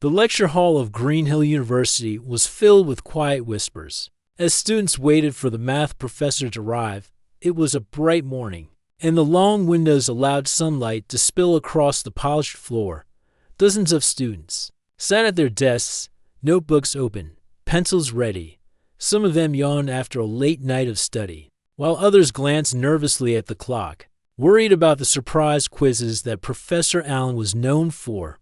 The lecture hall of Green Hill University was filled with quiet whispers. As students waited for the math professor to arrive, it was a bright morning, and the long windows allowed sunlight to spill across the polished floor. Dozens of students sat at their desks, notebooks open, pencils ready. Some of them yawned after a late night of study, while others glanced nervously at the clock, worried about the surprise quizzes that Professor Allen was known for.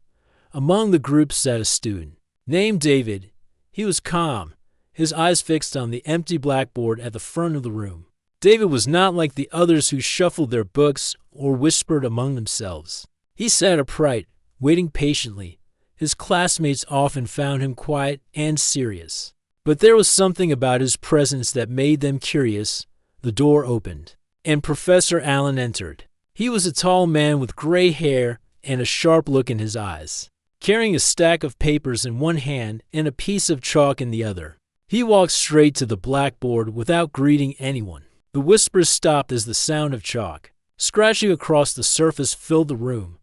Among the group sat a student named David. He was calm, his eyes fixed on the empty blackboard at the front of the room. David was not like the others who shuffled their books or whispered among themselves. He sat upright, waiting patiently. His classmates often found him quiet and serious. But there was something about his presence that made them curious. The door opened, and Professor Allen entered. He was a tall man with gray hair and a sharp look in his eyes, carrying a stack of papers in one hand and a piece of chalk in the other. He walked straight to the blackboard without greeting anyone. The whispers stopped as the sound of chalk scratching across the surface filled the room.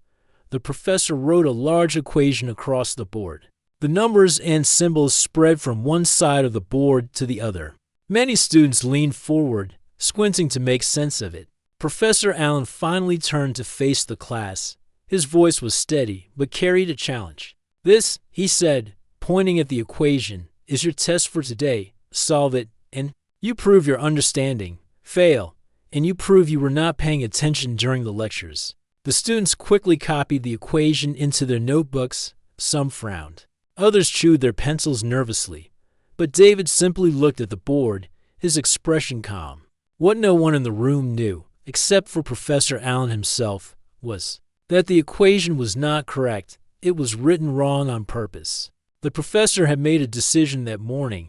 The professor wrote a large equation across the board. The numbers and symbols spread from one side of the board to the other. Many students leaned forward, squinting to make sense of it. Professor Allen finally turned to face the class. His voice was steady, but carried a challenge. "This," he said, pointing at the equation, "is your test for today. Solve it, and you prove your understanding. Fail, and you prove you were not paying attention during the lectures." The students quickly copied the equation into their notebooks. Some frowned. Others chewed their pencils nervously. But David simply looked at the board, his expression calm. What no one in the room knew, except for Professor Allen himself, was that the equation was not correct. It was written wrong on purpose. The professor had made a decision that morning.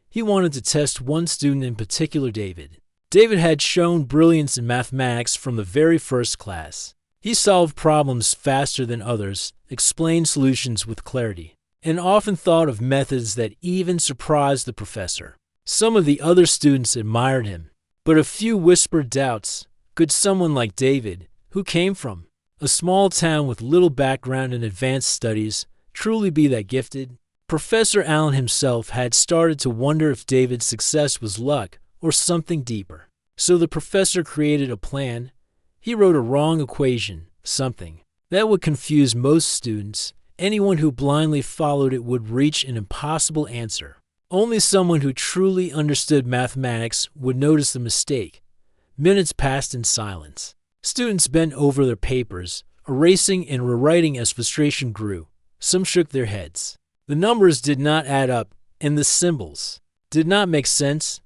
He wanted to test one student in particular, David. David had shown brilliance in mathematics from the very first class. He solved problems faster than others, explained solutions with clarity, and often thought of methods that even surprised the professor. Some of the other students admired him, but a few whispered doubts. Could someone like David, who came from a small town with little background in advanced studies, truly be that gifted? Professor Allen himself had started to wonder if David's success was luck or something deeper. So the professor created a plan. He wrote a wrong equation, something that would confuse most students. Anyone who blindly followed it would reach an impossible answer. Only someone who truly understood mathematics would notice the mistake. Minutes passed in silence. Students bent over their papers, erasing and rewriting as frustration grew. Some shook their heads. The numbers did not add up, and the symbols did not make sense.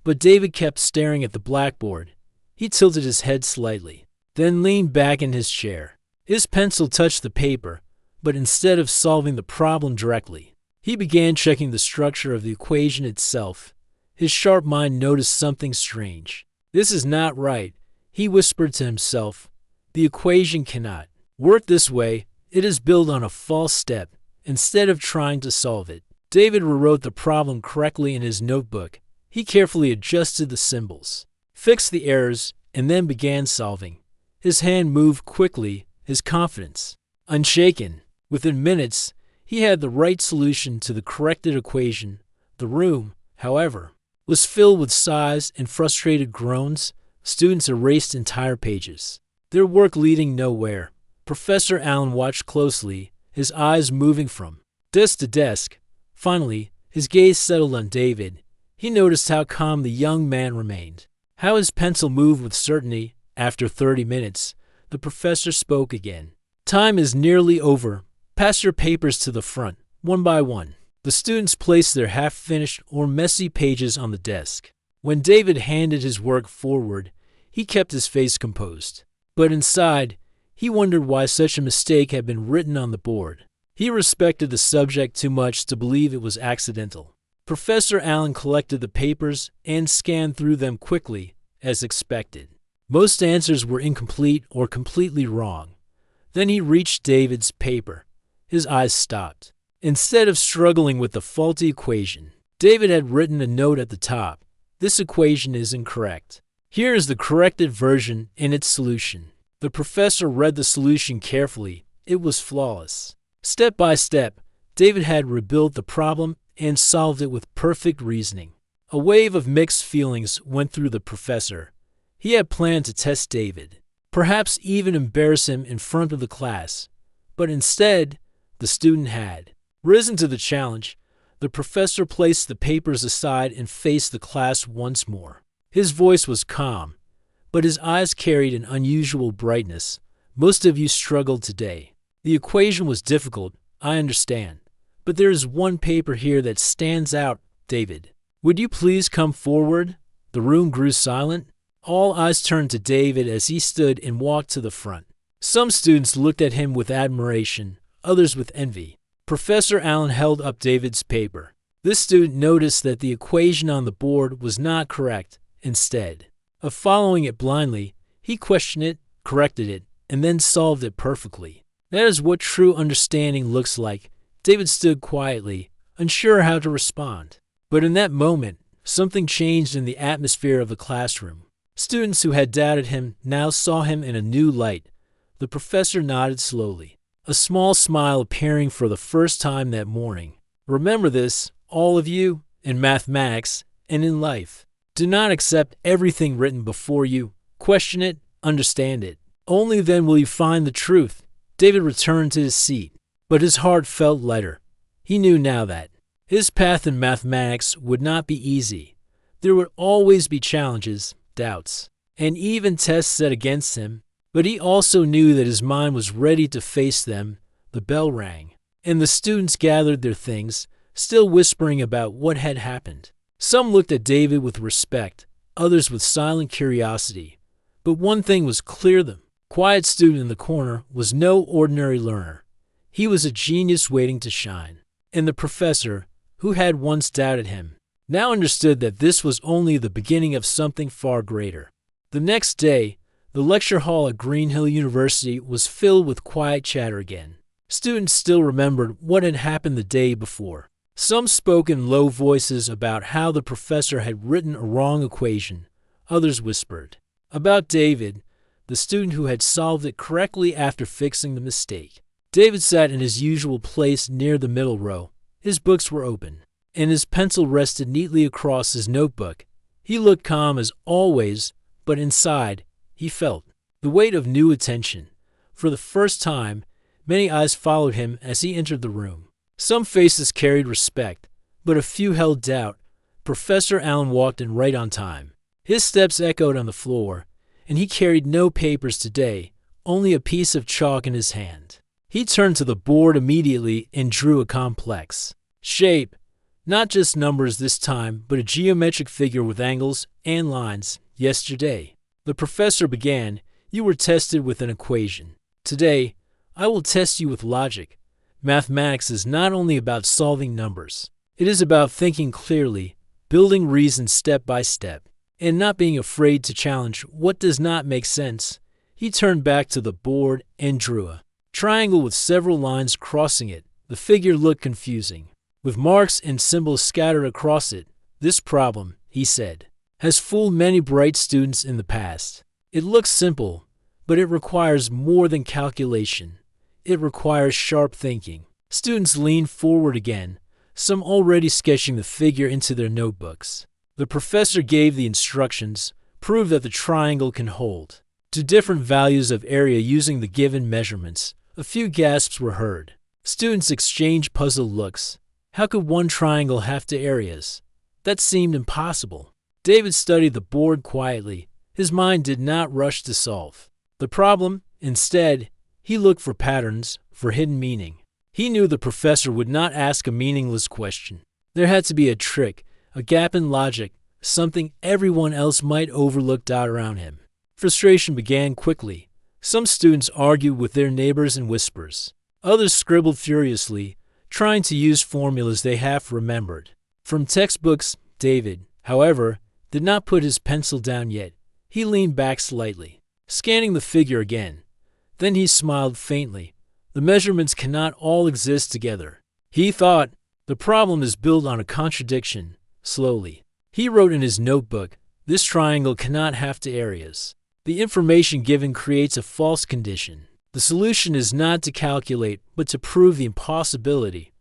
But David kept staring at the blackboard. He tilted his head slightly, then leaned back in his chair. His pencil touched the paper, but instead of solving the problem directly, he began checking the structure of the equation itself. His sharp mind noticed something strange. "This is not right," he whispered to himself. "The equation cannot work this way. It is built on a false step." Instead of trying to solve it, David rewrote the problem correctly in his notebook. He carefully adjusted the symbols, fixed the errors, and then began solving. His hand moved quickly, his confidence unshaken. Within minutes, he had the right solution to the corrected equation. The room, however, was filled with sighs and frustrated groans. Students erased entire pages, their work leading nowhere. Professor Allen watched closely, his eyes moving from desk to desk. Finally, his gaze settled on David. He noticed how calm the young man remained, how his pencil moved with certainty. After 30 minutes, the professor spoke again. "Time is nearly over. Pass your papers to the front, one by one." The students placed their half-finished or messy pages on the desk. When David handed his work forward, he kept his face composed. But inside, he wondered why such a mistake had been written on the board. He respected the subject too much to believe it was accidental. Professor Allen collected the papers and scanned through them quickly, as expected. Most answers were incomplete or completely wrong. Then he reached David's paper. His eyes stopped. Instead of struggling with the faulty equation, David had written a note at the top. "This equation is incorrect. Here is the corrected version and its solution." The professor read the solution carefully. It was flawless. Step by step, David had rebuilt the problem and solved it with perfect reasoning. A wave of mixed feelings went through the professor. He had planned to test David, perhaps even embarrass him in front of the class. But instead, the student had risen to the challenge. The professor placed the papers aside and faced the class once more. His voice was calm, but his eyes carried an unusual brightness. Most of you struggled today. The equation was difficult, I understand. But there is one paper here that stands out, David. Would you please come forward? The room grew silent. All eyes turned to David as he stood and walked to the front. Some students looked at him with admiration, others with envy. Professor Allen held up David's paper. This student noticed that the equation on the board was not correct. Instead of following it blindly, he questioned it, corrected it, and then solved it perfectly. That is what true understanding looks like. David stood quietly, unsure how to respond. But in that moment, something changed in the atmosphere of the classroom. Students who had doubted him now saw him in a new light. The professor nodded slowly, a small smile appearing for the first time that morning. Remember this, all of you, in mathematics and in life. Do not accept everything written before you. Question it, understand it. Only then will you find the truth. David returned to his seat, but his heart felt lighter. He knew now that his path in mathematics would not be easy. There would always be challenges, doubts, and even tests set against him. But he also knew that his mind was ready to face them. The bell rang, and the students gathered their things, still whispering about what had happened. Some looked at David with respect, others with silent curiosity. But one thing was clear: the quiet student in the corner was no ordinary learner. He was a genius waiting to shine. And the professor, who had once doubted him, now understood that this was only the beginning of something far greater. The next day, the lecture hall at Green Hill University was filled with quiet chatter again. Students still remembered what had happened the day before. Some spoke in low voices about how the professor had written a wrong equation. Others whispered about David, the student who had solved it correctly after fixing the mistake. David sat in his usual place near the middle row. His books were open, and his pencil rested neatly across his notebook. He looked calm as always, but inside, he felt the weight of new attention. For the first time, many eyes followed him as he entered the room. Some faces carried respect, but a few held doubt. Professor Allen walked in right on time. His steps echoed on the floor, and he carried no papers today, only a piece of chalk in his hand. He turned to the board immediately and drew a complex shape, not just numbers this time, but a geometric figure with angles and lines. Yesterday, the professor began, you were tested with an equation. Today, I will test you with logic. Mathematics is not only about solving numbers. It is about thinking clearly, building reason step by step, and not being afraid to challenge what does not make sense. He turned back to the board and drew a triangle with several lines crossing it. The figure looked confusing, with marks and symbols scattered across it. This problem, he said, has fooled many bright students in the past. It looks simple, but it requires more than calculation. It requires sharp thinking. Students leaned forward again, some already sketching the figure into their notebooks. The professor gave the instructions, prove that the triangle can hold to different values of area using the given measurements. A few gasps were heard. Students exchanged puzzled looks. How could one triangle have two areas? That seemed impossible. David studied the board quietly. His mind did not rush to solve the problem. Instead, he looked for patterns, for hidden meaning. He knew the professor would not ask a meaningless question. There had to be a trick, a gap in logic, something everyone else might overlook around him. Frustration began quickly. Some students argued with their neighbors in whispers. Others scribbled furiously, trying to use formulas they half remembered from textbooks. David, however, did not put his pencil down yet. He leaned back slightly, scanning the figure again. Then he smiled faintly. The measurements cannot all exist together. He thought, the problem is built on a contradiction. Slowly, he wrote in his notebook, this triangle cannot have two areas. The information given creates a false condition. The solution is not to calculate, but to prove the impossibility.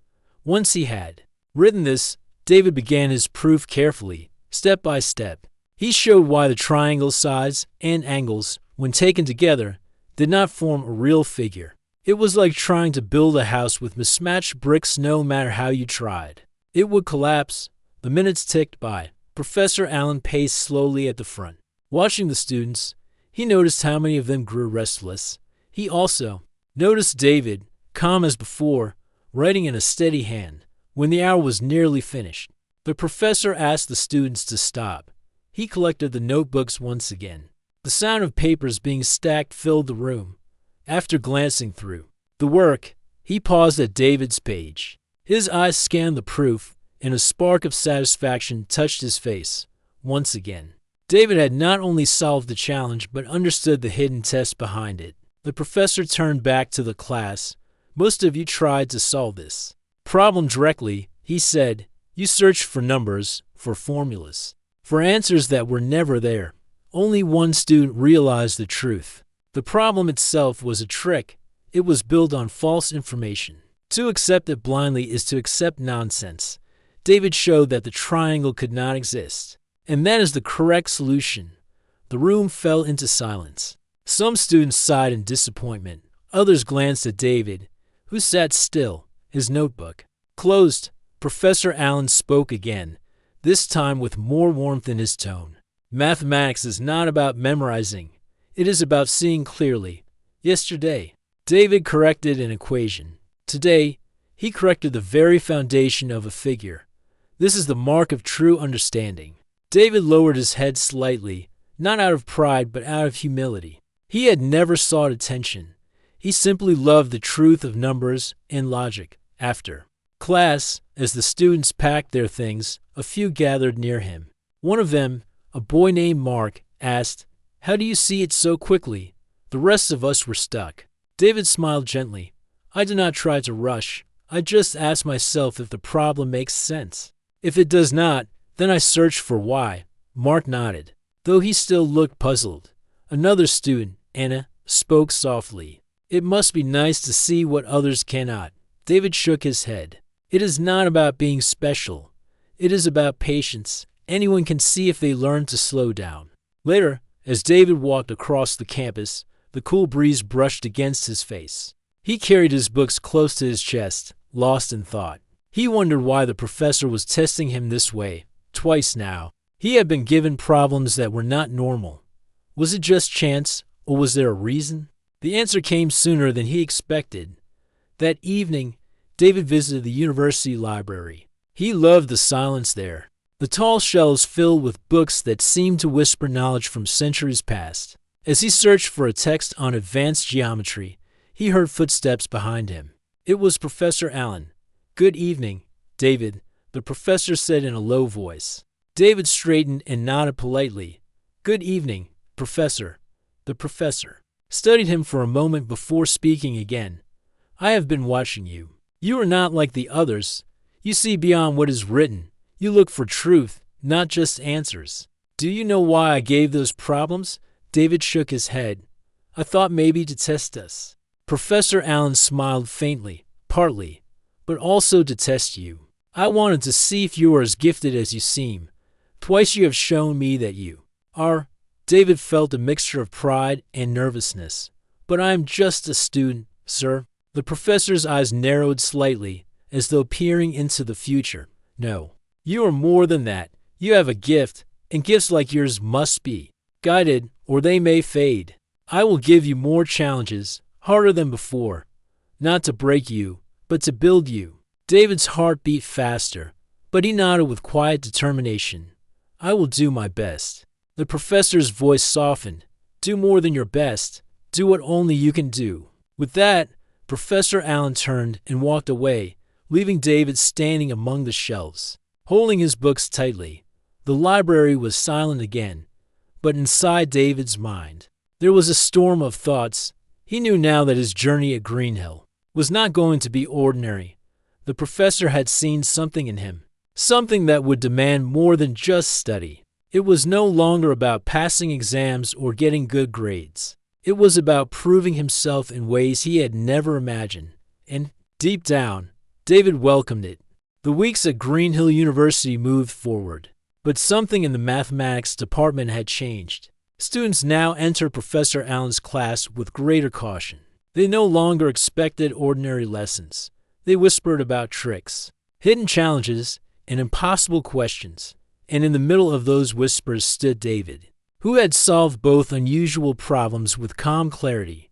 Once he had written this, David began his proof carefully, step by step. He showed why the triangle sides and angles, when taken together, did not form a real figure. It was like trying to build a house with mismatched bricks. No matter how you tried, it would collapse. The minutes ticked by. Professor Allen paced slowly at the front. Watching the students, he noticed how many of them grew restless. He also noticed David, calm as before, writing in a steady hand. When the hour was nearly finished, the professor asked the students to stop. He collected the notebooks once again. The sound of papers being stacked filled the room. After glancing through the work, he paused at David's page. His eyes scanned the proof, and a spark of satisfaction touched his face. Once again, David had not only solved the challenge but understood the hidden test behind it. The professor turned back to the class. Most of you tried to solve this problem directly, he said. You searched for numbers, for formulas, for answers that were never there. Only one student realized the truth. The problem itself was a trick. It was built on false information. To accept it blindly is to accept nonsense. David showed that the triangle could not exist, and that is the correct solution. The room fell into silence. Some students sighed in disappointment. Others glanced at David, who sat still, his notebook closed. Professor Allen spoke again, this time with more warmth in his tone. Mathematics is not about memorizing. It is about seeing clearly. Yesterday, David corrected an equation. Today, he corrected the very foundation of a figure. This is the mark of true understanding. David lowered his head slightly, not out of pride but out of humility. He had never sought attention. He simply loved the truth of numbers and logic. After class, as the students packed their things, a few gathered near him. One of them, a boy named Mark, asked, "How do you see it so quickly?" The rest of us were stuck. David smiled gently. "I do not try to rush. I just ask myself if the problem makes sense. If it does not, then I search for why." Mark nodded, though he still looked puzzled. Another student, Anna, spoke softly. "It must be nice to see what others cannot." David shook his head. "It is not about being special. It is about patience. Anyone can see if they learn to slow down." Later, as David walked across the campus, the cool breeze brushed against his face. He carried his books close to his chest, lost in thought. He wondered why the professor was testing him this way. Twice now, he had been given problems that were not normal. Was it just chance, or was there a reason? The answer came sooner than he expected. That evening, David visited the university library. He loved the silence there. The tall shelves filled with books that seemed to whisper knowledge from centuries past. As he searched for a text on advanced geometry, he heard footsteps behind him. It was Professor Allen. "Good evening, David," the professor said in a low voice. David straightened and nodded politely. "Good evening, Professor." The professor studied him for a moment before speaking again. "I have been watching you. You are not like the others. You see beyond what is written. You look for truth, not just answers." "Do you know why I gave those problems?" David shook his head. "I thought maybe to test us." Professor Allen smiled faintly. "Partly, but also to test you. I wanted to see if you were as gifted as you seem. Twice you have shown me that you are." David felt a mixture of pride and nervousness. "But I am just a student, sir." The professor's eyes narrowed slightly, as though peering into the future. "No, you are more than that. You have a gift, and gifts like yours must be guided, or they may fade. I will give you more challenges, harder than before, not to break you, but to build you." David's heart beat faster, but he nodded with quiet determination. "I will do my best." The professor's voice softened. "Do more than your best. Do what only you can do." With that, Professor Allen turned and walked away, leaving David standing among the shelves, holding his books tightly. The library was silent again, but inside David's mind, there was a storm of thoughts. He knew now that his journey at Greenhill was not going to be ordinary. The professor had seen something in him, something that would demand more than just study. It was no longer about passing exams or getting good grades. It was about proving himself in ways he had never imagined. And deep down, David welcomed it. The weeks at Green Hill University moved forward, but something in the mathematics department had changed. Students now enter Professor Allen's class with greater caution. They no longer expected ordinary lessons. They whispered about tricks, hidden challenges, and impossible questions. And in the middle of those whispers stood David, who had solved both unusual problems with calm clarity.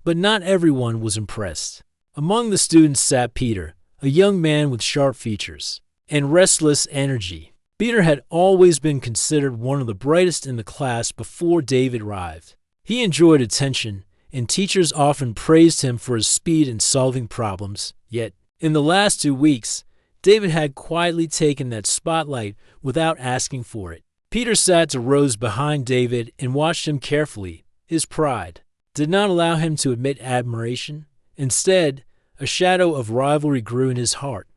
But not everyone was impressed. Among the students sat Peter, a young man with sharp features and restless energy. Peter had always been considered one of the brightest in the class before David arrived. He enjoyed attention, and teachers often praised him for his speed in solving problems. Yet, in the last 2 weeks, David had quietly taken that spotlight without asking for it. Peter sat to rows behind David and watched him carefully. His pride did not allow him to admit admiration. Instead, a shadow of rivalry grew in his heart.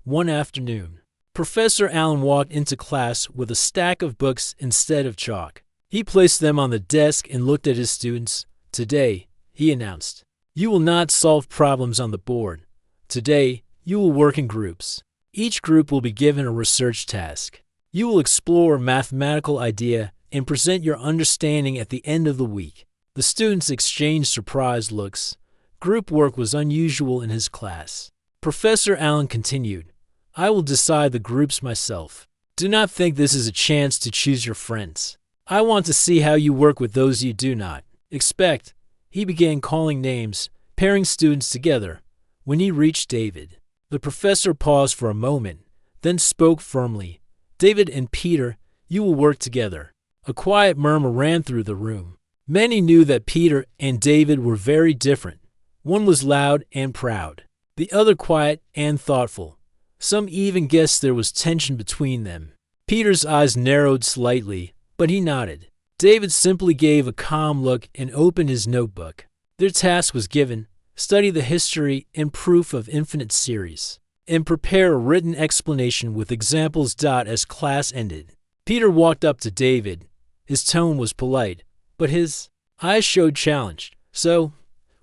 One afternoon, Professor Allen walked into class with a stack of books instead of chalk. He placed them on the desk and looked at his students. "Today," he announced, "you will not solve problems on the board. Today, you will work in groups. Each group will be given a research task. You will explore a mathematical idea and present your understanding at the end of the week." The students exchanged surprised looks. Group work was unusual in his class. Professor Allen continued, "I will decide the groups myself. Do not think this is a chance to choose your friends. I want to see how you work with those you do not expect." He began calling names, pairing students together. When he reached David, the professor paused for a moment, then spoke firmly. "David and Peter, you will work together." A quiet murmur ran through the room. Many knew that Peter and David were very different. One was loud and proud, the other quiet and thoughtful. Some even guessed there was tension between them. Peter's eyes narrowed slightly, but he nodded. David simply gave a calm look and opened his notebook. Their task was given: study the history and proof of infinite series, and prepare a written explanation with examples. As class ended, Peter walked up to David. His tone was polite, but his eyes showed challenge. "So,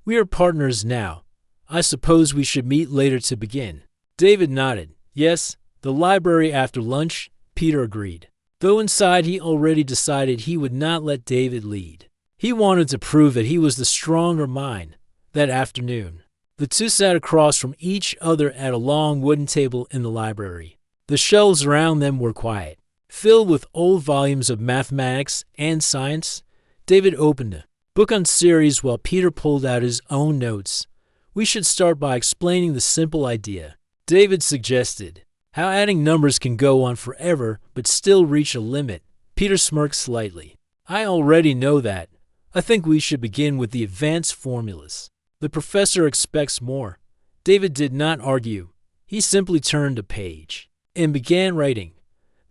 we are partners now. I suppose we should meet later to begin." David nodded. "Yes, the library after lunch," Peter agreed. Though inside he already decided he would not let David lead. He wanted to prove that he was the stronger mind. That afternoon, the two sat across from each other at a long wooden table in the library. The shelves around them were quiet, filled with old volumes of mathematics and science. David opened a book on series while Peter pulled out his own notes. "We should start by explaining the simple idea," David suggested. "How adding numbers can go on forever but still reach a limit." Peter smirked slightly. "I already know that. I think we should begin with the advanced formulas. The professor expects more." David did not argue. He simply turned a page and began writing.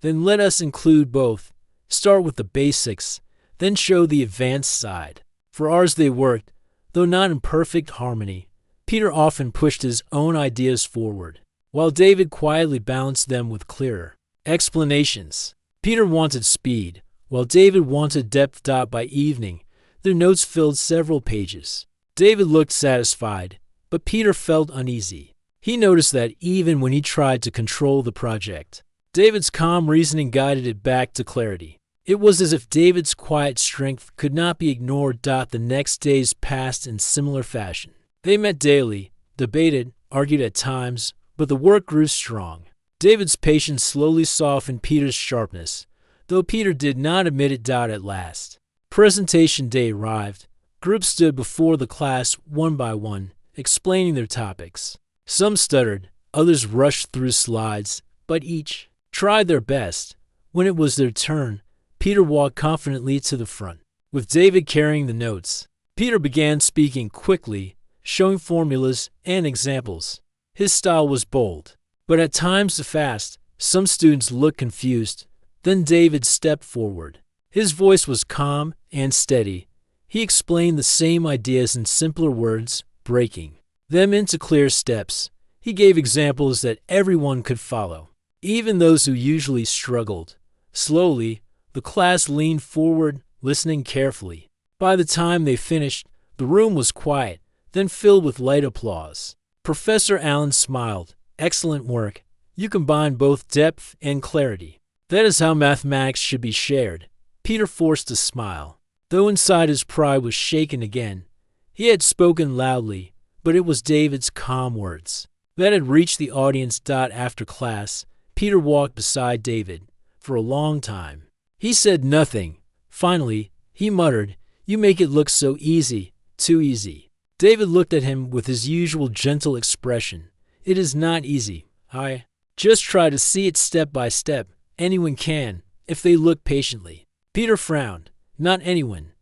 "Then let us include both. Start with the basics, then show the advanced side." For hours they worked, though not in perfect harmony. Peter often pushed his own ideas forward, while David quietly balanced them with clearer explanations. Peter wanted speed, while David wanted depth. By evening, their notes filled several pages. David looked satisfied, but Peter felt uneasy. He noticed that even when he tried to control the project, David's calm reasoning guided it back to clarity. It was as if David's quiet strength could not be ignored. The next days passed in similar fashion. They met daily, debated, argued at times, but the work grew strong. David's patience slowly softened Peter's sharpness, though Peter did not admit it. At last, presentation day arrived. Groups stood before the class one by one, explaining their topics. Some stuttered, others rushed through slides, but each tried their best. When it was their turn, Peter walked confidently to the front, with David carrying the notes. Peter began speaking quickly, showing formulas and examples. His style was bold, but at times fast. Some students looked confused. Then David stepped forward. His voice was calm and steady. He explained the same ideas in simpler words, breaking them into clear steps. He gave examples that everyone could follow, even those who usually struggled. Slowly, the class leaned forward, listening carefully. By the time they finished, the room was quiet, then filled with light applause. Professor Allen smiled. Excellent work. You combine both depth and clarity. That is how mathematics should be shared. Peter forced a smile. Though inside his pride was shaken again, he had spoken loudly, but it was David's calm words that had reached the audience. After class, Peter walked beside David for a long time. He said nothing. Finally, he muttered, "You make it look so easy, too easy." David looked at him with his usual gentle expression. "It is not easy. I just try to see it step by step. Anyone can, if they look patiently." Peter frowned. "Not anyone."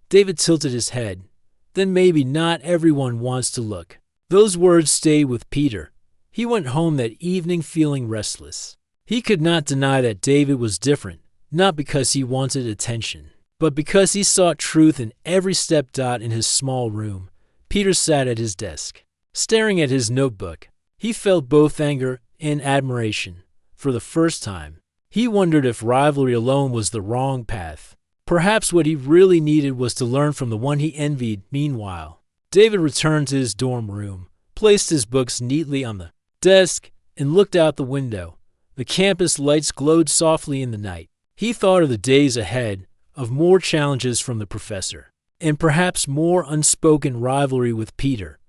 David tilted his head. "Then maybe not everyone wants to look." Those words stayed with Peter. He went home that evening feeling restless. He could not deny that David was different, not because he wanted attention, but because he sought truth in every step. In his small room, Peter sat at his desk, staring at his notebook. He felt both anger and admiration. For the first time, he wondered if rivalry alone was the wrong path. Perhaps what he really needed was to learn from the one he envied. Meanwhile, David returned to his dorm room, placed his books neatly on the desk, and looked out the window. The campus lights glowed softly in the night. He thought of the days ahead, of more challenges from the professor, and perhaps more unspoken rivalry with Peter.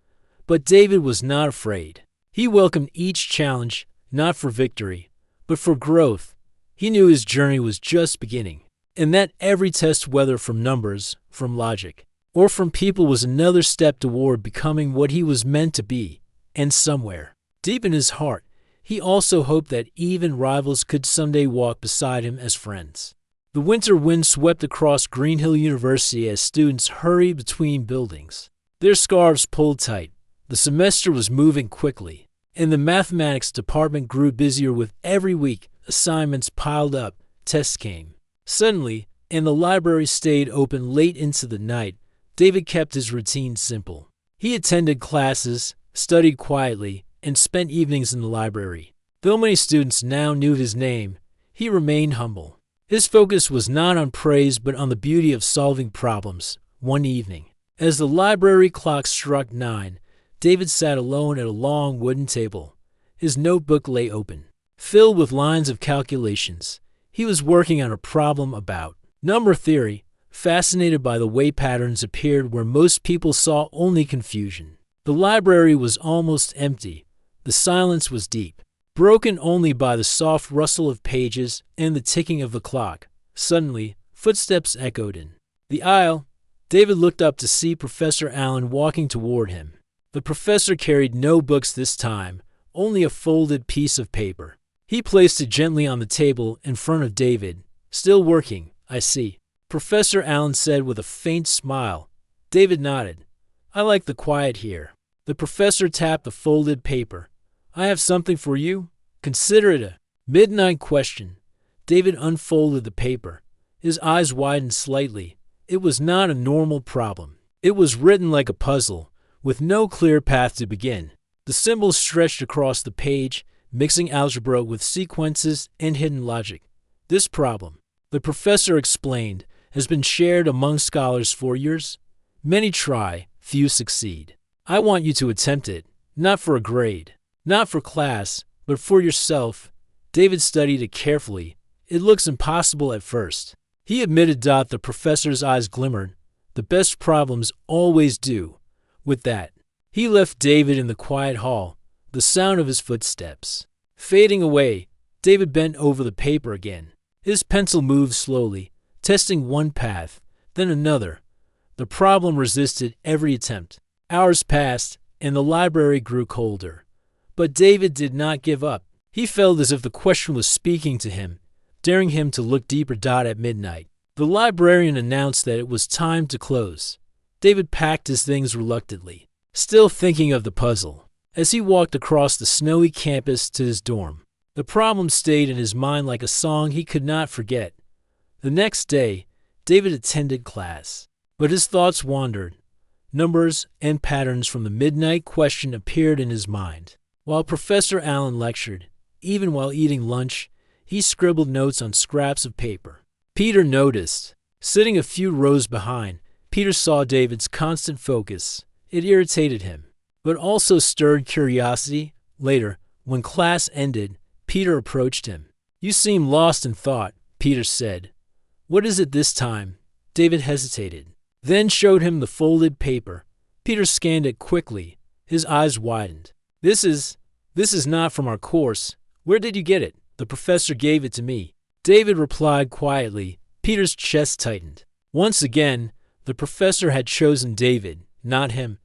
But David was not afraid. He welcomed each challenge, not for victory, but for growth. He knew his journey was just beginning, and that every test, whether from numbers, from logic, or from people, was another step toward becoming what he was meant to be. And somewhere, deep in his heart, he also hoped that even rivals could someday walk beside him as friends. The winter wind swept across Green Hill University as students hurried between buildings. Their scarves pulled tight. The semester was moving quickly, and the mathematics department grew busier with every week. Assignments piled up, tests came. Suddenly, and the library stayed open late into the night, David kept his routine simple. He attended classes, studied quietly, and spent evenings in the library. Though many students now knew his name, he remained humble. His focus was not on praise but on the beauty of solving problems. One evening, as the library clock struck 9, David sat alone at a long wooden table. His notebook lay open, filled with lines of calculations. He was working on a problem about number theory, fascinated by the way patterns appeared where most people saw only confusion. The library was almost empty. The silence was deep, broken only by the soft rustle of pages and the ticking of the clock. Suddenly, footsteps echoed in the aisle. David looked up to see Professor Allen walking toward him. The professor carried no books this time, only a folded piece of paper. He placed it gently on the table in front of David. "Still working, I see," Professor Allen said with a faint smile. David nodded. "I like the quiet here." The professor tapped the folded paper. "I have something for you. Consider it a midnight question." David unfolded the paper. His eyes widened slightly. It was not a normal problem. It was written like a puzzle, with no clear path to begin. The symbols stretched across the page, mixing algebra with sequences and hidden logic. "This problem," the professor explained, "has been shared among scholars for years. Many try, few succeed. I want you to attempt it, not for a grade, not for class, but for yourself." David studied it carefully. "It looks impossible at first," he admitted. The professor's eyes glimmered. "The best problems always do." With that, he left David in the quiet hall, the sound of his footsteps fading away. David bent over the paper again. His pencil moved slowly, testing one path, then another. The problem resisted every attempt. Hours passed, and the library grew colder. But David did not give up. He felt as if the question was speaking to him, daring him to look deeper. At midnight, the librarian announced that it was time to close. David packed his things reluctantly, still thinking of the puzzle. As he walked across the snowy campus to his dorm, the problem stayed in his mind like a song he could not forget. The next day, David attended class, but his thoughts wandered. Numbers and patterns from the midnight question appeared in his mind. While Professor Allen lectured, even while eating lunch, he scribbled notes on scraps of paper. Peter noticed. Sitting a few rows behind, Peter saw David's constant focus. It irritated him, but also stirred curiosity. Later, When class ended, Peter approached him. "You seem lost in thought," Peter said. "What is it this time?" David hesitated, then showed him the folded paper. Peter scanned it quickly. His eyes widened. This is not from our course. Where did you get it?" "The professor gave it to me," David replied quietly. Peter's chest tightened. Once again, the professor had chosen David, not him,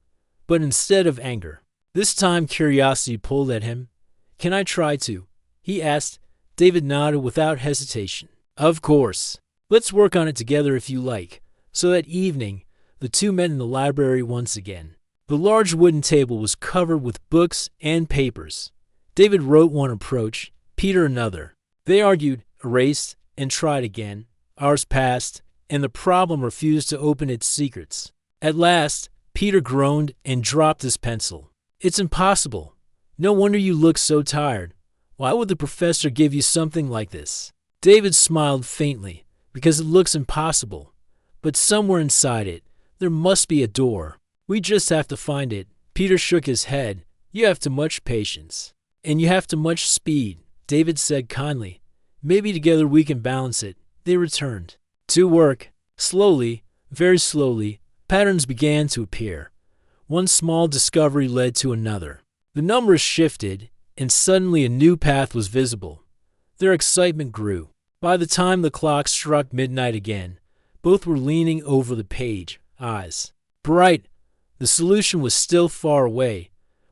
but instead of anger. This time curiosity pulled at him. "Can I try to?" he asked. David nodded without hesitation. "Of course. Let's work on it together if you like." So that evening, the two met in the library once again. The large wooden table was covered with books and papers. David wrote one approach, Peter another. They argued, erased, and tried again. Hours passed, and the problem refused to open its secrets. At last, Peter groaned and dropped his pencil. "It's impossible. No wonder you look so tired. Why would the professor give you something like this?" David smiled faintly. "Because it looks impossible. But somewhere inside it, there must be a door. We just have to find it." Peter shook his head. "You have too much patience. And you have too much speed," David said kindly. "Maybe together we can balance it." They returned to work. Slowly, very slowly, patterns began to appear. One small discovery led to another. The numbers shifted, and suddenly a new path was visible. Their excitement grew. By the time the clock struck midnight again, both were leaning over the page, eyes bright. The solution was still far away,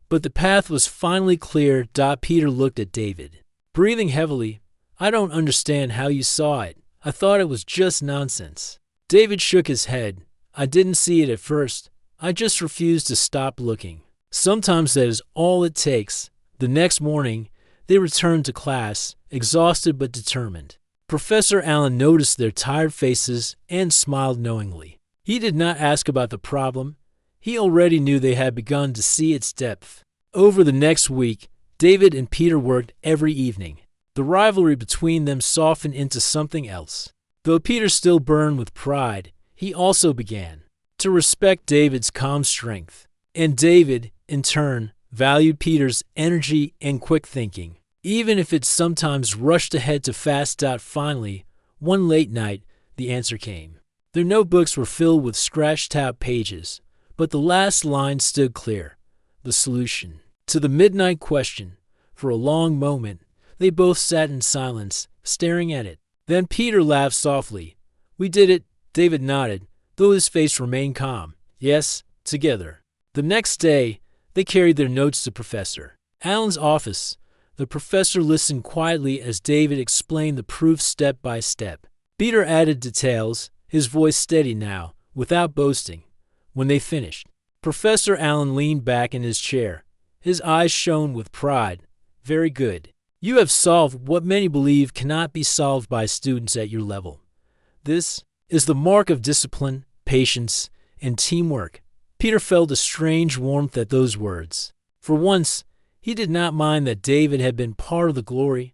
but the path was finally clear. Peter looked at David, breathing heavily. "I don't understand how you saw it. I thought it was just nonsense." David shook his head. "I didn't see it at first. I just refused to stop looking. Sometimes that is all it takes." The next morning, they returned to class, exhausted but determined. Professor Allen noticed their tired faces and smiled knowingly. He did not ask about the problem. He already knew they had begun to see its depth. Over the next week, David and Peter worked every evening. The rivalry between them softened into something else. Though Peter still burned with pride, he also began to respect David's calm strength. And David, in turn, valued Peter's energy and quick thinking, even if it sometimes rushed ahead too fast. Finally, one late night, the answer came. Their notebooks were filled with scratched-out pages, but the last line stood clear: the solution to the midnight question. For a long moment, they both sat in silence, staring at it. Then Peter laughed softly. "We did it," David nodded, though his face remained calm. "Yes, together." The next day, they carried their notes to Professor Allen's office. The professor listened quietly as David explained the proof step by step. Peter added details, his voice steady now, without boasting. When they finished, Professor Allen leaned back in his chair. His eyes shone with pride. "Very good. You have solved what many believe cannot be solved by students at your level. This is the mark of discipline, patience, and teamwork." Peter felt a strange warmth at those words. For once, he did not mind that David had been part of the glory.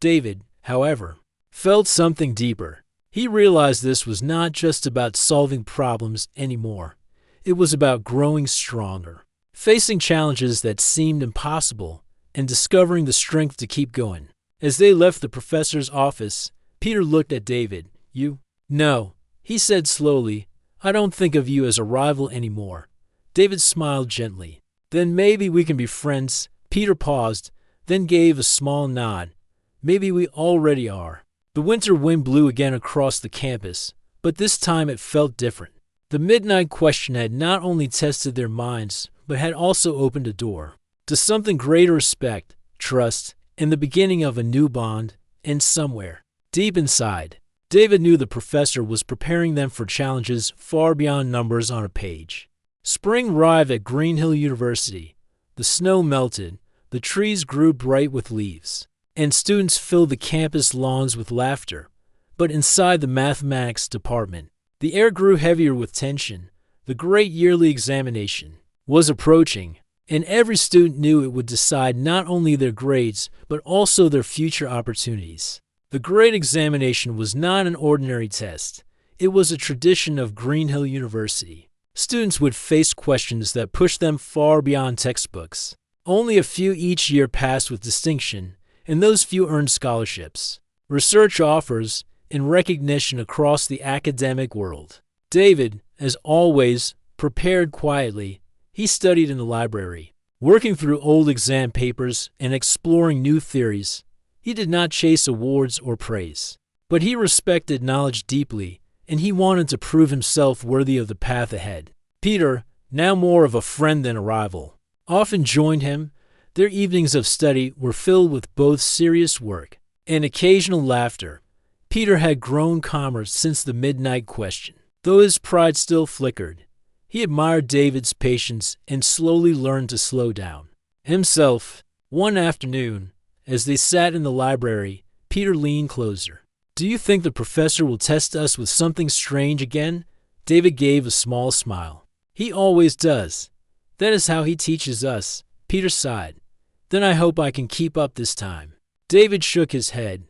David, however, felt something deeper. He realized this was not just about solving problems anymore. It was about growing stronger, facing challenges that seemed impossible, and discovering the strength to keep going. As they left the professor's office, Peter looked at David. "You?" "No," he said slowly. "I don't think of you as a rival anymore." David smiled gently. "Then maybe we can be friends." Peter paused, then gave a small nod. "Maybe we already are." The winter wind blew again across the campus, but this time it felt different. The midnight question had not only tested their minds, but had also opened a door to something greater: respect, trust, and the beginning of a new bond. And somewhere, deep inside, David knew the professor was preparing them for challenges far beyond numbers on a page. Spring arrived at Green Hill University. The snow melted, the trees grew bright with leaves, and students filled the campus lawns with laughter. But inside the mathematics department, the air grew heavier with tension. The great yearly examination was approaching, and every student knew it would decide not only their grades, but also their future opportunities. The great examination was not an ordinary test. It was a tradition of Green Hill University. Students would face questions that pushed them far beyond textbooks. Only a few each year passed with distinction, and those few earned scholarships, research offers, and recognition across the academic world. David, as always, prepared quietly. He studied in the library, working through old exam papers and exploring new theories. He did not chase awards or praise, but he respected knowledge deeply, and he wanted to prove himself worthy of the path ahead. Peter, now more of a friend than a rival, often joined him. Their evenings of study were filled with both serious work and occasional laughter. Peter had grown calmer since the midnight question. Though his pride still flickered, he admired David's patience and slowly learned to slow down. Himself, one afternoon, as they sat in the library, Peter leaned closer. "Do you think the professor will test us with something strange again?" David gave a small smile. "He always does. That is how he teaches us." Peter sighed. "Then I hope I can keep up this time." David shook his head.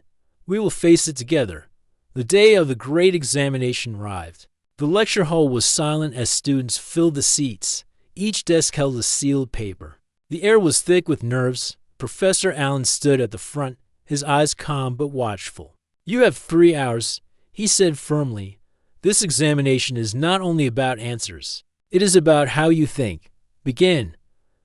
"We will face it together." The day of the great examination arrived. The lecture hall was silent as students filled the seats. Each desk held a sealed paper. The air was thick with nerves. Professor Allen stood at the front, his eyes calm but watchful. "You have 3 hours," he said firmly. "This examination is not only about answers. It is about how you think. Begin."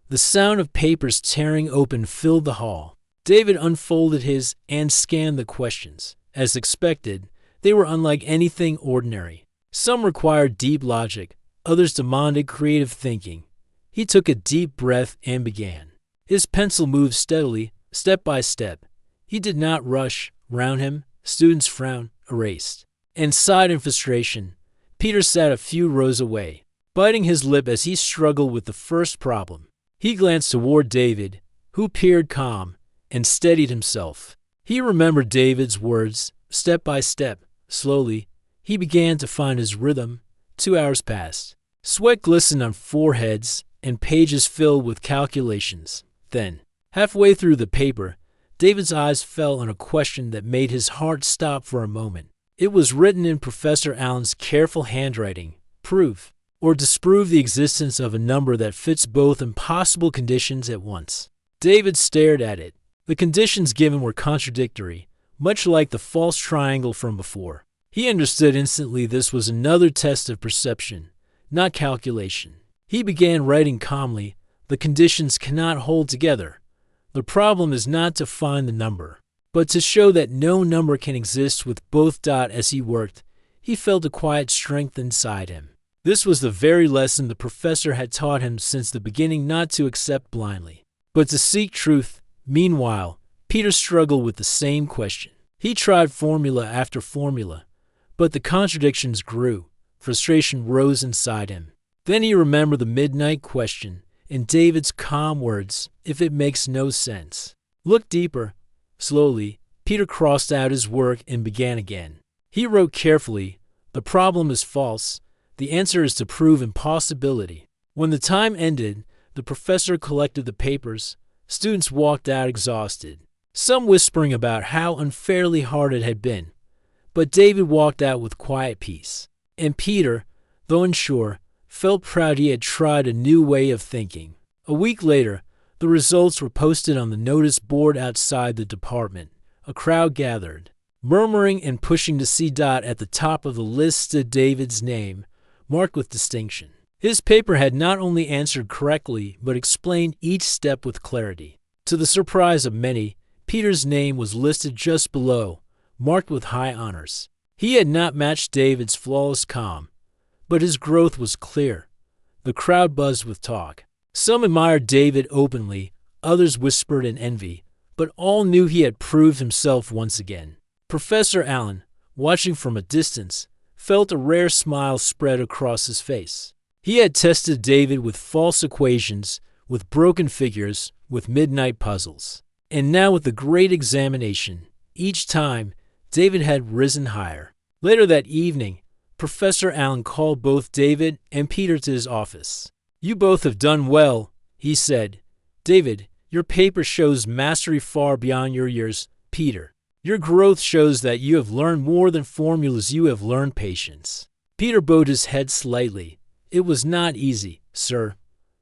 The sound of papers tearing open filled the hall. David unfolded his and scanned the questions. As expected, they were unlike anything ordinary. Some required deep logic, others demanded creative thinking. He took a deep breath and began. His pencil moved steadily, step by step. He did not rush. Round him, students frowned, erased, and sighed in frustration. Peter sat a few rows away, biting his lip as he struggled with the first problem. He glanced toward David, who appeared calm and steadied himself. He remembered David's words, step by step, slowly. He began to find his rhythm. 2 hours passed. Sweat glistened on foreheads and pages filled with calculations. Then, halfway through the paper, David's eyes fell on a question that made his heart stop for a moment. It was written in Professor Allen's careful handwriting. Prove or disprove the existence of a number that fits both impossible conditions at once. David stared at it. The conditions given were contradictory, much like the false triangle from before. He understood instantly this was another test of perception, not calculation. He began writing calmly. The conditions cannot hold together. The problem is not to find the number, but to show that no number can exist with both. As he worked, he felt a quiet strength inside him. This was the very lesson the professor had taught him since the beginning, not to accept blindly, but to seek truth. Meanwhile, Peter struggled with the same question. He tried formula after formula, but the contradictions grew. Frustration rose inside him. Then he remembered the midnight question and David's calm words, "If it makes no sense, look deeper." Slowly, Peter crossed out his work and began again. He wrote carefully, "The problem is false. The answer is to prove impossibility." When the time ended, the professor collected the papers. Students walked out exhausted, some whispering about how unfairly hard it had been. But David walked out with quiet peace. And Peter, though unsure, felt proud he had tried a new way of thinking. A week later, the results were posted on the notice board outside the department. A crowd gathered, murmuring and pushing to see. At the top of the list stood David's name, marked with distinction. His paper had not only answered correctly, but explained each step with clarity. To the surprise of many, Peter's name was listed just below, marked with high honors. He had not matched David's flawless calm, but his growth was clear. The crowd buzzed with talk. Some admired David openly, others whispered in envy, but all knew he had proved himself once again. Professor Allen, watching from a distance, felt a rare smile spread across his face. He had tested David with false equations, with broken figures, with midnight puzzles. And now with the great examination, each time, David had risen higher. Later that evening, Professor Allen called both David and Peter to his office. "You both have done well," he said. "David, your paper shows mastery far beyond your years. Peter, your growth shows that you have learned more than formulas. You have learned patience." Peter bowed his head slightly. "It was not easy, sir."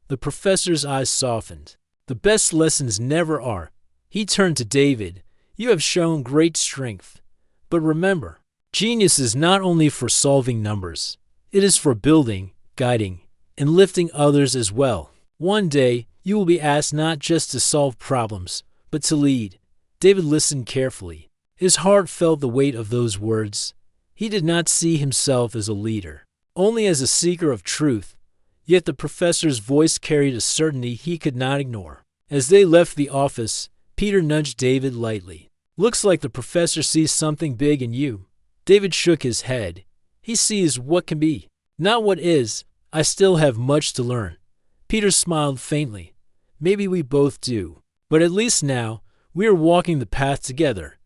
The professor's eyes softened. The best lessons never are. He turned to David. You have shown great strength. But remember, genius is not only for solving numbers. It is for building, guiding, and lifting others as well. One day, you will be asked not just to solve problems, but to lead. David listened carefully. His heart felt the weight of those words. He did not see himself as a leader, only as a seeker of truth. Yet the professor's voice carried a certainty he could not ignore. As they left the office, Peter nudged David lightly. Looks like the professor sees something big in you. David shook his head. He sees what can be, not what is. I still have much to learn. Peter smiled faintly. Maybe we both do. But at least now, we are walking the path together.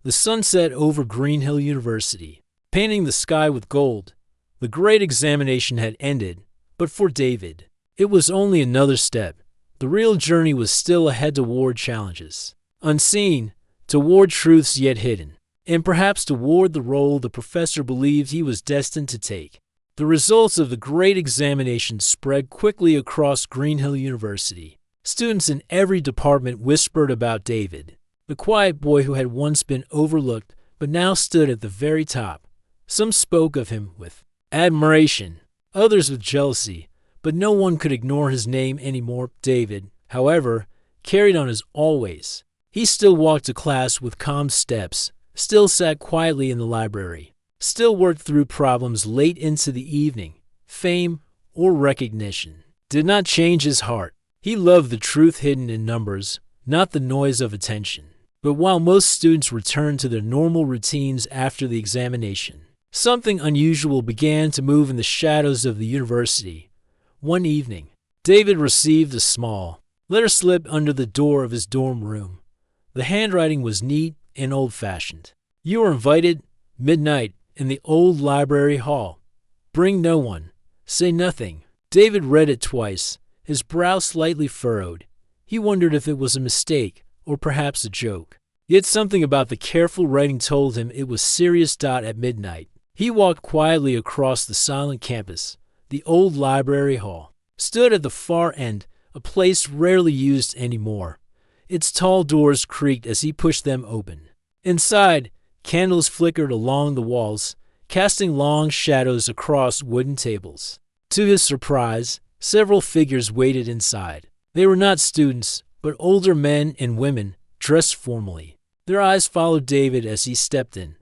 The sun set over Green Hill University, painting the sky with gold. The great examination had ended, but for David, it was only another step. The real journey was still ahead toward challenges unseen, toward truths yet hidden, and perhaps toward the role the professor believed he was destined to take. The results of the great examination spread quickly across Green Hill University. Students in every department whispered about David, the quiet boy who had once been overlooked but now stood at the very top. Some spoke of him with admiration, others with jealousy, but no one could ignore his name anymore. David, however, carried on as always. He still walked to class with calm steps, still sat quietly in the library, still worked through problems late into the evening. Fame or recognition did not change his heart. He loved the truth hidden in numbers, not the noise of attention. But while most students returned to their normal routines after the examination, something unusual began to move in the shadows of the university. One evening, David received a small letter slip under the door of his dorm room. The handwriting was neat and old-fashioned. You are invited, midnight, in the old library hall. Bring no one. Say nothing. David read it twice, his brow slightly furrowed. He wondered if it was a mistake or perhaps a joke. Yet something about the careful writing told him it was serious. At midnight, he walked quietly across the silent campus. The old library hall stood at the far end, a place rarely used anymore. Its tall doors creaked as he pushed them open. Inside, candles flickered along the walls, casting long shadows across wooden tables. To his surprise, several figures waited inside. They were not students, but older men and women, dressed formally. Their eyes followed David as he stepped in.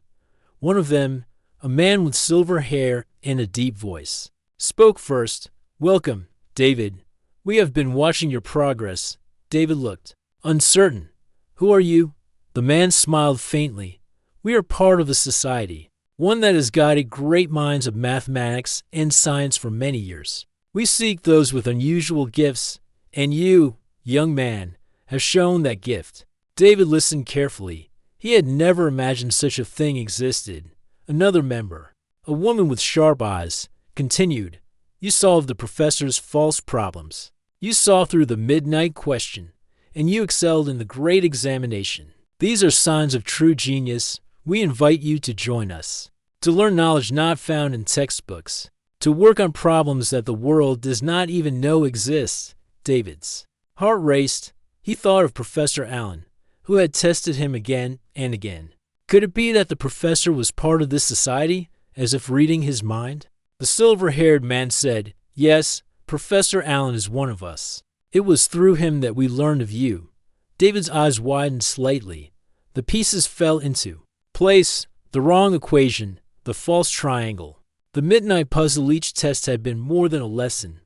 One of them, a man with silver hair and a deep voice, spoke first. Welcome, David. We have been watching your progress. David looked uncertain. Who are you? The man smiled faintly. We are part of a society, one that has guided great minds of mathematics and science for many years. We seek those with unusual gifts, and you, young man, have shown that gift. David listened carefully. He had never imagined such a thing existed. Another member, a woman with sharp eyes, continued. You solved the professor's false problems. You saw through the midnight question, and you excelled in the great examination. These are signs of true genius. We invite you to join us, to learn knowledge not found in textbooks, to work on problems that the world does not even know exist. David's heart raced. He thought of Professor Allen, who had tested him again and again. Could it be that the professor was part of this society, as if reading his mind? The silver-haired man said, Yes, Professor Allen is one of us. It was through him that we learned of you. David's eyes widened slightly. The pieces fell into place. The wrong equation, the false triangle. The midnight puzzle. Each test had been more than a lesson.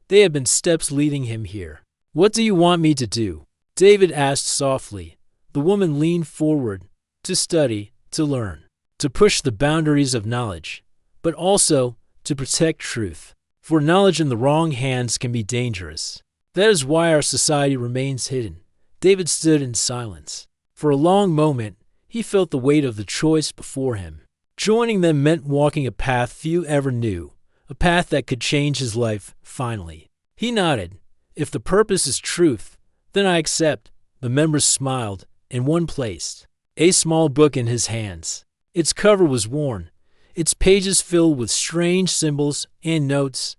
They had been steps leading him here. What do you want me to do? David asked softly. The woman leaned forward. To study, to learn, to push the boundaries of knowledge, but also to protect truth. For knowledge in the wrong hands can be dangerous. That is why our society remains hidden. David stood in silence. For a long moment, he felt the weight of the choice before him. Joining them meant walking a path few ever knew, a path that could change his life, finally. He nodded. If the purpose is truth, then I accept. The members smiled, and one placed a small book in his hands. Its cover was worn, its pages filled with strange symbols and notes.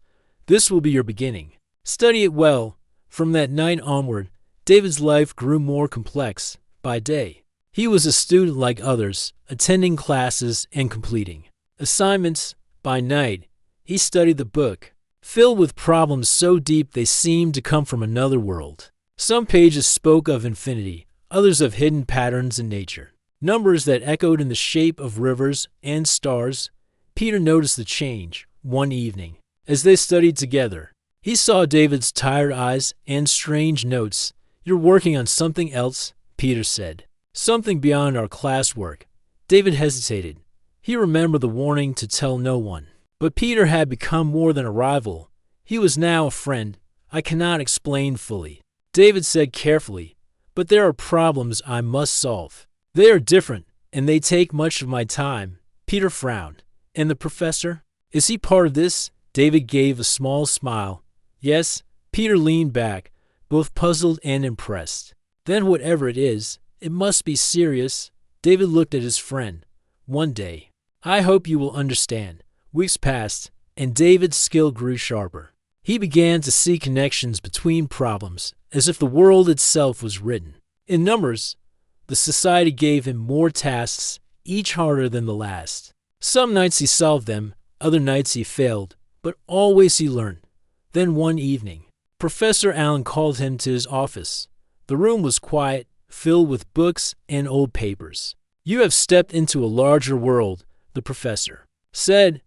This will be your beginning. Study it well. From that night onward, David's life grew more complex by day. He was a student like others, attending classes and completing assignments. By night, he studied the book, filled with problems so deep they seemed to come from another world. Some pages spoke of infinity, others of hidden patterns in nature, numbers that echoed in the shape of rivers and stars. Peter noticed the change one evening. As they studied together, he saw David's tired eyes and strange notes. "You're working on something else," Peter said. "Something beyond our classwork." David hesitated. He remembered the warning to tell no one. But Peter had become more than a rival. He was now a friend. "I cannot explain fully," David said carefully, "but there are problems I must solve. They are different, and they take much of my time." Peter frowned. "And the professor? Is he part of this?" David gave a small smile. "Yes." Peter leaned back, both puzzled and impressed. "Then whatever it is, it must be serious." David looked at his friend. "One day, I hope you will understand." Weeks passed, and David's skill grew sharper. He began to see connections between problems, as if the world itself was written in numbers. The society gave him more tasks, each harder than the last. Some nights he solved them, other nights he failed, but always he learned. Then one evening, Professor Allen called him to his office. The room was quiet, filled with books and old papers. "You have stepped into a larger world," the professor said,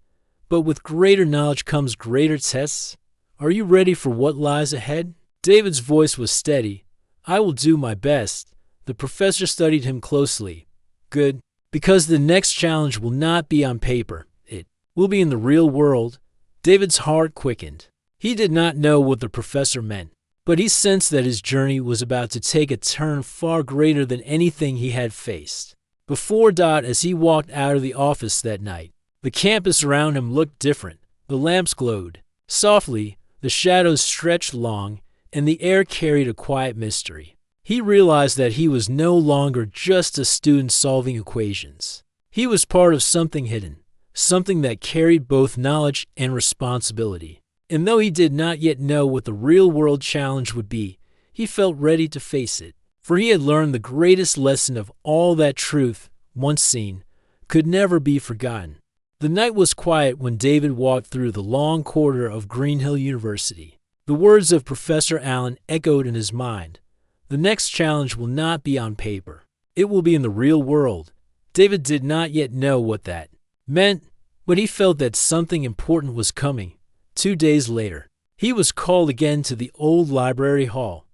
"but with greater knowledge comes greater tests. Are you ready for what lies ahead?" David's voice was steady. "I will do my best." The professor studied him closely. "Good, because the next challenge will not be on paper. It will be in the real world." David's heart quickened. He did not know what the professor meant, but he sensed that his journey was about to take a turn far greater than anything he had faced. Before dawn, as he walked out of the office that night, the campus around him looked different. The lamps glowed softly, the shadows stretched long, and the air carried a quiet mystery. He realized that he was no longer just a student solving equations. He was part of something hidden, something that carried both knowledge and responsibility. And though he did not yet know what the real-world challenge would be, he felt ready to face it. For he had learned the greatest lesson of all, that truth, once seen, could never be forgotten. The night was quiet when David walked through the long corridor of Greenhill University. The words of Professor Allen echoed in his mind. The next challenge will not be on paper. It will be in the real world. David did not yet know what that meant, but he felt that something important was coming. 2 days later, he was called again to the old library hall.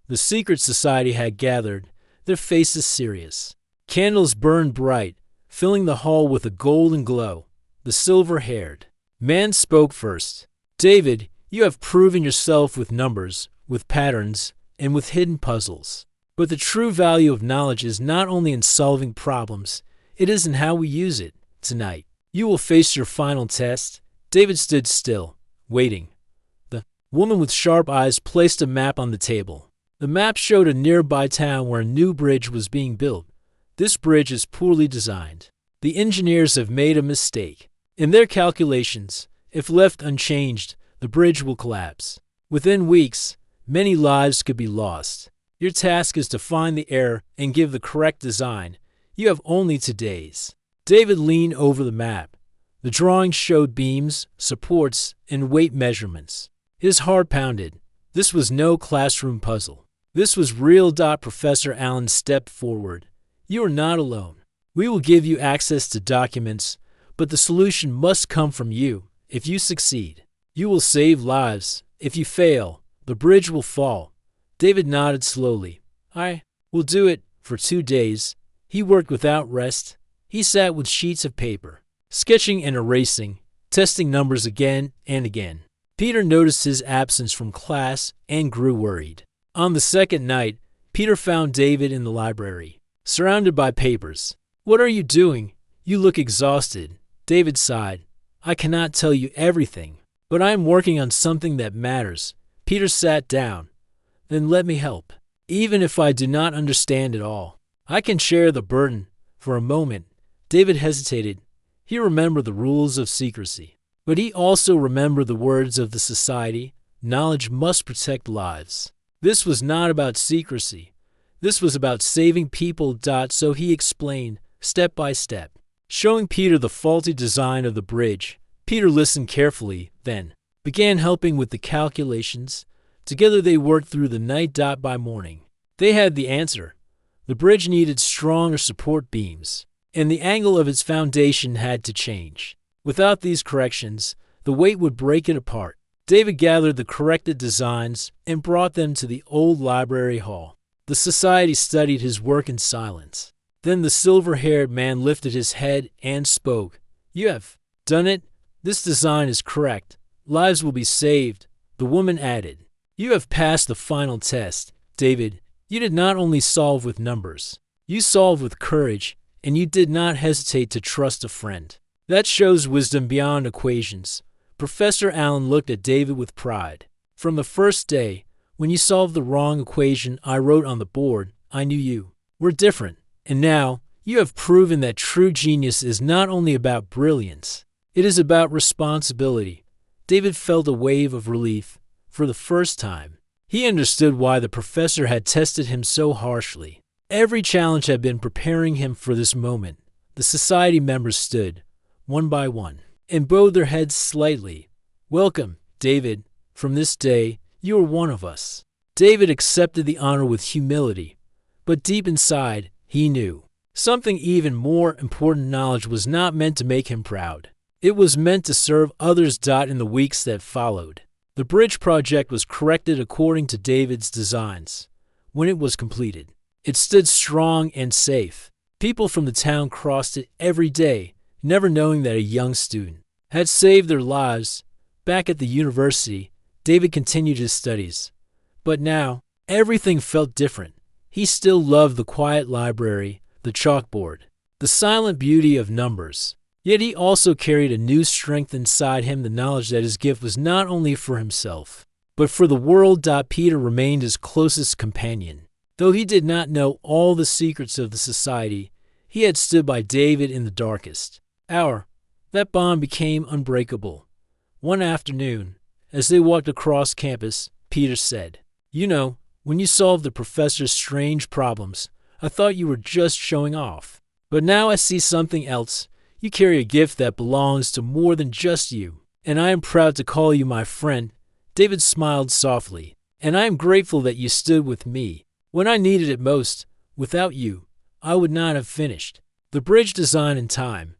The secret society had gathered, their faces serious. Candles burned bright, filling the hall with a golden glow. The silver-haired man spoke first. "David, you have proven yourself with numbers, with patterns, and with hidden puzzles. But the true value of knowledge is not only in solving problems, it is in how we use it. Tonight, you will face your final test." David stood still, waiting. The woman with sharp eyes placed a map on the table. The map showed a nearby town where a new bridge was being built. "This bridge is poorly designed. The engineers have made a mistake. In their calculations, if left unchanged, the bridge will collapse. Within weeks, many lives could be lost. Your task is to find the error and give the correct design. You have only 2 days." David leaned over the map. The drawing showed beams, supports, and weight measurements. His heart pounded. This was no classroom puzzle. This was real. Professor Allen stepped forward. "You are not alone. We will give you access to documents, but the solution must come from you. If you succeed, you will save lives. If you fail, the bridge will fall." David nodded slowly. "I will do it." For 2 days, he worked without rest. He sat with sheets of paper, sketching and erasing, testing numbers again and again. Peter noticed his absence from class and grew worried. On the second night, Peter found David in the library, surrounded by papers. "What are you doing? You look exhausted." David sighed. "I cannot tell you everything, but I am working on something that matters." Peter sat down. "Then let me help. Even if I do not understand it all, I can share the burden." For a moment, David hesitated. He remembered the rules of secrecy, but he also remembered the words of the society. Knowledge must protect lives. This was not about secrecy. This was about saving people. So he explained, step by step, showing Peter the faulty design of the bridge. Peter listened carefully, then began helping with the calculations. Together they worked through the night. By morning, they had the answer. The bridge needed stronger support beams, and the angle of its foundation had to change. Without these corrections, the weight would break it apart. David gathered the corrected designs and brought them to the old library hall. The society studied his work in silence. Then the silver-haired man lifted his head and spoke. You have done it. This design is correct. Lives will be saved. The woman added. You have passed the final test, David. You did not only solve with numbers. You solved with courage, and you did not hesitate to trust a friend. That shows wisdom beyond equations. Professor Allen looked at David with pride. From the first day, when you solved the wrong equation I wrote on the board, I knew you were different. And now, you have proven that true genius is not only about brilliance, it is about responsibility. David felt a wave of relief. For the first time, he understood why the professor had tested him so harshly. Every challenge had been preparing him for this moment. The society members stood, one by one, and bowed their heads slightly. Welcome, David. From this day, you are one of us. David accepted the honor with humility, but deep inside, he knew something even more important. Knowledge was not meant to make him proud. It was meant to serve others. In the weeks that followed, the bridge project was corrected according to David's designs. When it was completed, it stood strong and safe. People from the town crossed it every day, never knowing that a young student had saved their lives. Back at the university, David continued his studies. But now, everything felt different. He still loved the quiet library, the chalkboard, the silent beauty of numbers. Yet he also carried a new strength inside him, the knowledge that his gift was not only for himself, but for the world. Peter remained his closest companion. Though he did not know all the secrets of the society, he had stood by David in the darkest hour. That bond became unbreakable. One afternoon, as they walked across campus, Peter said, You know, when you solved the professor's strange problems, I thought you were just showing off. But now I see something else. You carry a gift that belongs to more than just you, and I am proud to call you my friend. David smiled softly, and I am grateful that you stood with me when I needed it most. Without you, I would not have finished the bridge design in time.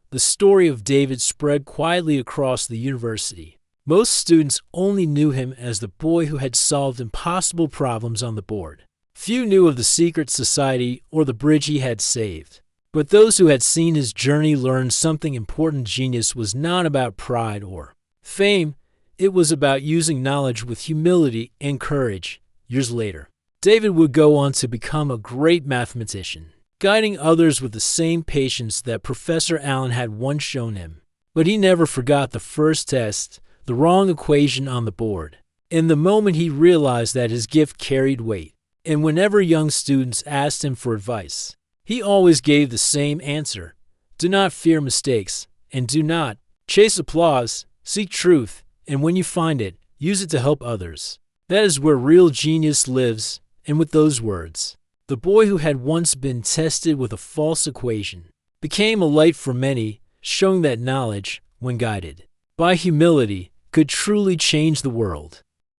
The story of David spread quietly across the university. Most students only knew him as the boy who had solved impossible problems on the board. Few knew of the secret society or the bridge he had saved. But those who had seen his journey learned something important. Genius was not about pride or fame. It was about using knowledge with humility and courage. Years later, David would go on to become a great mathematician, guiding others with the same patience that Professor Allen had once shown him. But he never forgot the first test, the wrong equation on the board. In the moment he realized that his gift carried weight, and whenever young students asked him for advice, he always gave the same answer. Do not fear mistakes, and do not chase applause. Seek truth, and when you find it, use it to help others. That is where real genius lives. And with those words, the boy who had once been tested with a false equation became a light for many, showing that knowledge, when guided by humility, could truly change the world.